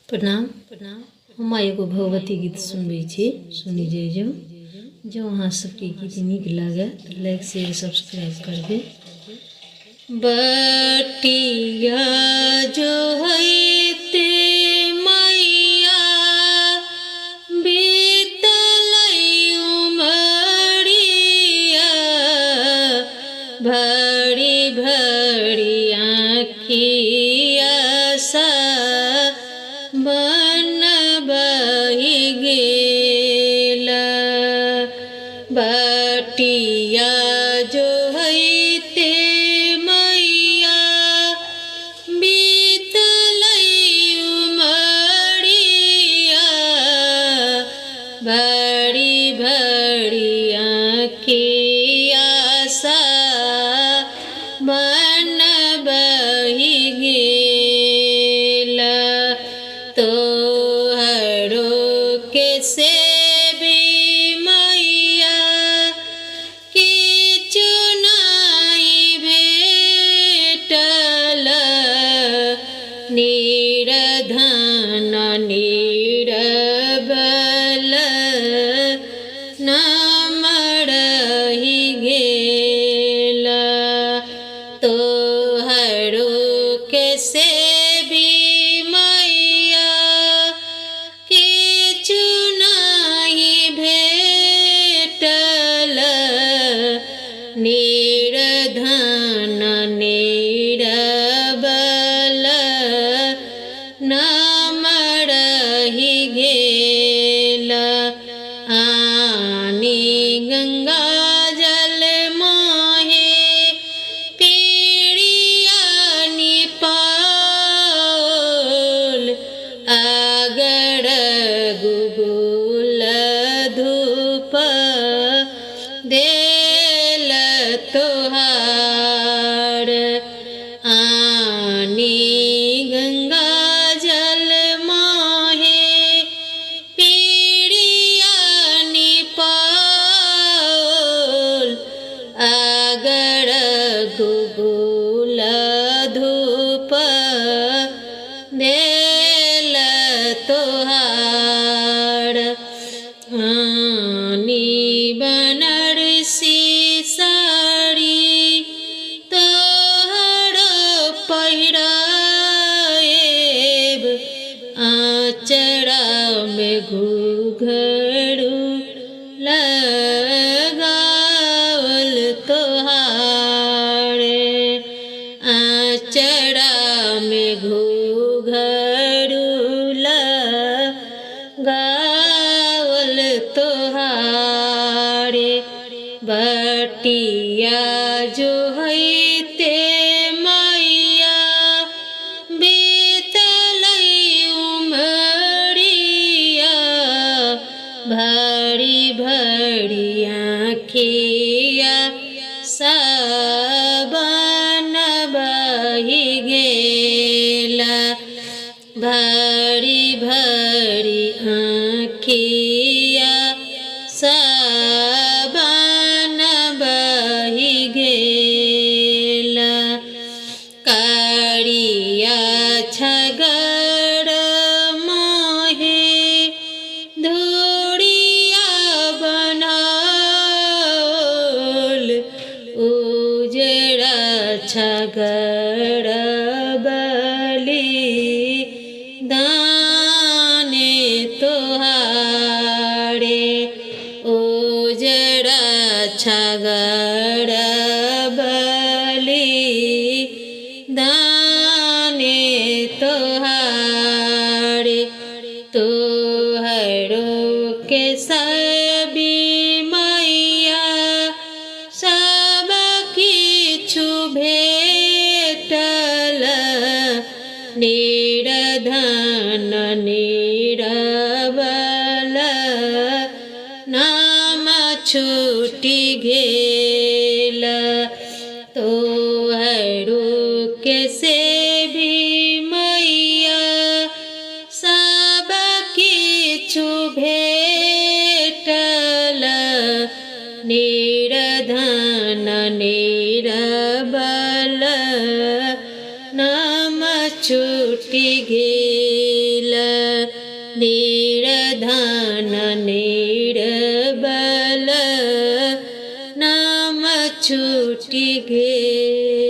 प्रणाम। हम एगो भगवती गीत सुनबै छी, सुनी जाइजो। जो अहाँ सबके गीत नीक लागे तो लाइक शेयर सब्सक्राइब करबे। बटिया जो हैते मैया बीतलै उमरिया, भरी भरी आँखिया सा बन बहि गेला। बटिया जो हैते मैया बीतलै उमरिया, भरी भरी आँखिया सा बन बहि गेला। तोहरो के सेबी मैया किछु नहि भेटल, निर्धन निरबल नाम रहि गेला। तोहरो के सेबी मैया किछु नहि भेटल, निर्धन निरबल नाम रहि गेला। आनी गंगा जल मोहे पीड़िया निपाओल, आगड़ गुगुल धूप देल तोहार। आनी गंगा जल मोहे पीड़िया निपाओल, आगड़ गुगुल धूप देल तोहार। आनी बनारसी साड़ी तोहर पहिराएब, आँचरा में घुघरू लगावल तोहार। आँचरा में घुघरू लगावल तोहार। बटिया जो हैते मैया बीतलै उमरिया, भरी भरी आँखिया सा बन बहि गेला। भरी भरी आँखिया सा बन बहि गेला। कारिया छगड़ मोहे धूड़िया बनाओल, उजड़ा छगड़ बलि दाने तोहारे। उजड़ा छगड़ बलि दाने तोहारे। तोहरो के सेबी मैया सब किछु भेटल, निर्धन निरबल नाम छूटि गेल। तोहरो के सेबी मैया सब किछु भेटल, निर्धन निरबल नाम छूटि गेल। निर्धन निर्बल नाम छूटि गेल।